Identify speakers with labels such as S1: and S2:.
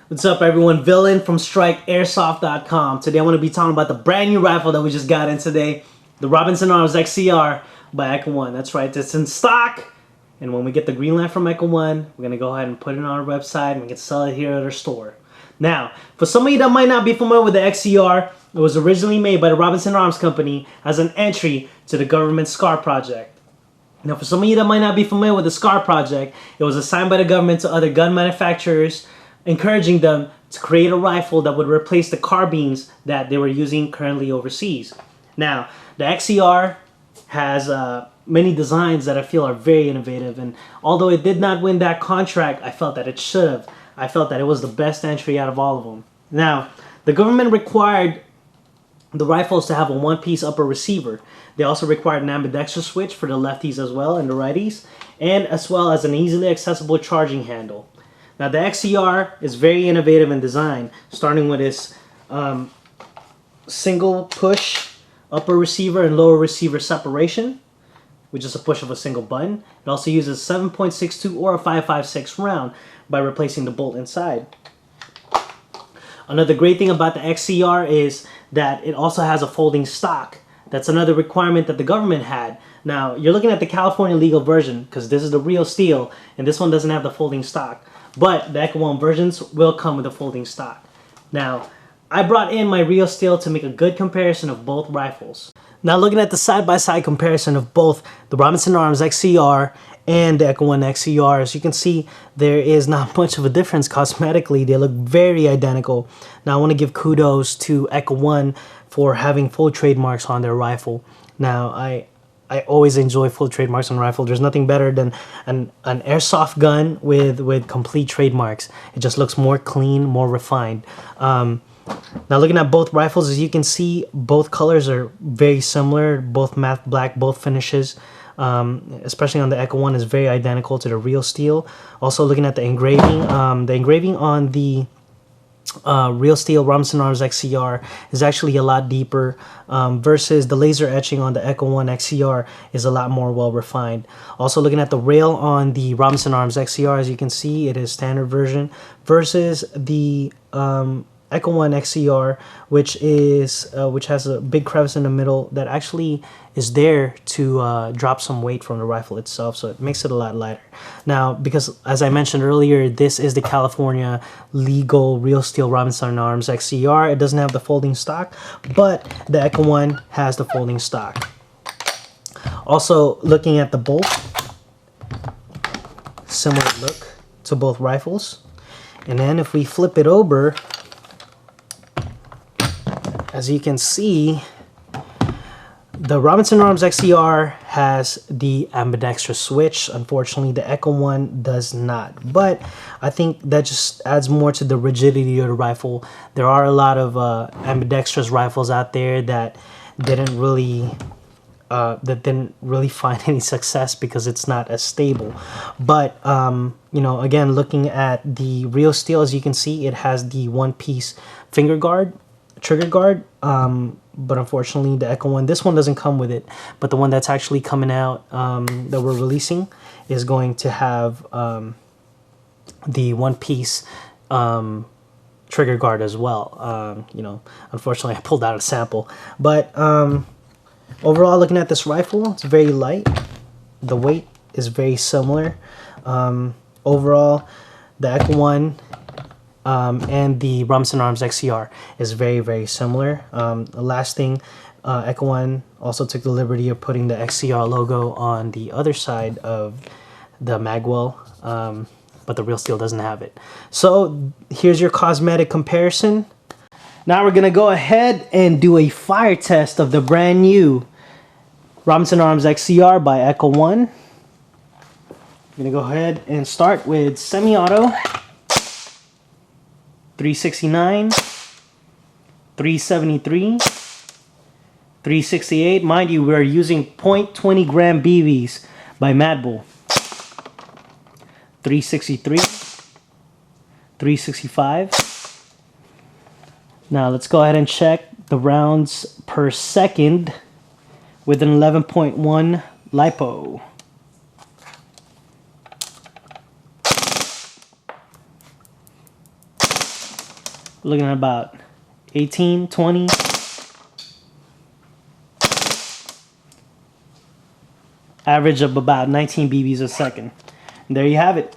S1: What's up, everyone? Villain from StrikeAirsoft.com. Today I want to be talking about the brand new rifle that we just got in today, the Robinson Arms XCR by Echo One. That's right, it's in stock. And when we get the green light from Echo One, we're going to go ahead and put it on our website and we can sell it here at our store. Now, for some of you that might not be familiar with the XCR, it was originally made by the Robinson Arms Company as an entry to the government SCAR project. Now, for some of you that might not be familiar with the SCAR project, it was assigned by the government to other gun manufacturers, encouraging them to create a rifle that would replace the carbines that they were using currently overseas. Now, the XCR has many designs that I feel are very innovative, and although it did not win that contract, I felt that it should have. I felt that it was the best entry out of all of them. Now, the government required the rifles to have a one-piece upper receiver. They also required an ambidextrous switch for the lefties as well and the righties, and as well as an easily accessible charging handle. Now, the XCR is very innovative in design, starting with its single push upper receiver and lower receiver separation, with just a push of a single button. It also uses 7.62 or a 5.56 round by replacing the bolt inside. Another great thing about the XCR is that it also has a folding stock. That's another requirement that the government had. Now, you're looking at the California legal version because this is the real steel, and this one doesn't have the folding stock. But the Echo One versions will come with a folding stock. Now, I brought in my real steel to make a good comparison of both rifles. Now, looking at the side-by-side comparison of both the Robinson Arms XCR and the Echo One XCR, as you can see, there is not much of a difference cosmetically. They look very identical. Now, I want to give kudos to Echo One for having full trademarks on their rifle. Now, I always enjoy full trademarks on rifle. There's nothing better than an airsoft gun with complete trademarks. It just looks more clean, more refined. Now, looking at both rifles, as you can see, both colors are very similar. Both matte black, both finishes. Especially on the Echo One is very identical to the real steel. Also, looking at the engraving on the real steel Robinson Arms XCR is actually a lot deeper versus the laser etching on the Echo One XCR is a lot more well refined. Also, looking at the rail on the Robinson Arms XCR, as you can see, it is standard version versus the Echo One XCR, which has a big crevice in the middle that actually is there to drop some weight from the rifle itself, so it makes it a lot lighter. Now, because as I mentioned earlier, this is the California legal real steel Robinson Arms XCR. It doesn't have the folding stock, but the Echo One has the folding stock. Also, looking at the bolt, similar look to both rifles. And then if we flip it over, as you can see, the Robinson Arms XCR has the ambidextrous switch. Unfortunately, the Echo One does not. But I think that just adds more to the rigidity of the rifle. There are a lot of ambidextrous rifles out there that didn't really find any success because it's not as stable. But you know, again, looking at the real steel, as you can see, it has the one-piece finger guard, trigger guard, but unfortunately the Echo One, this one doesn't come with it, but the one that's actually coming out that we're releasing is going to have the one-piece trigger guard as well. You know, unfortunately I pulled out a sample, but overall, looking at this rifle, it's very light. The weight is very similar. Overall, the Echo One and the Robinson Arms XCR is very, very similar. The last thing, Echo One also took the liberty of putting the XCR logo on the other side of the magwell, but the real steel doesn't have it. So here's your cosmetic comparison. Now we're gonna go ahead and do a fire test of the brand new Robinson Arms XCR by Echo One. I'm gonna go ahead and start with semi-auto. 369, 373, 368. Mind you, we're using 0.20 gram BBs by Mad Bull. 363, 365. Now let's go ahead and check the rounds per second with an 11.1 LiPo. Looking at about 18, 20. Average of about 19 BBs a second. And there you have it.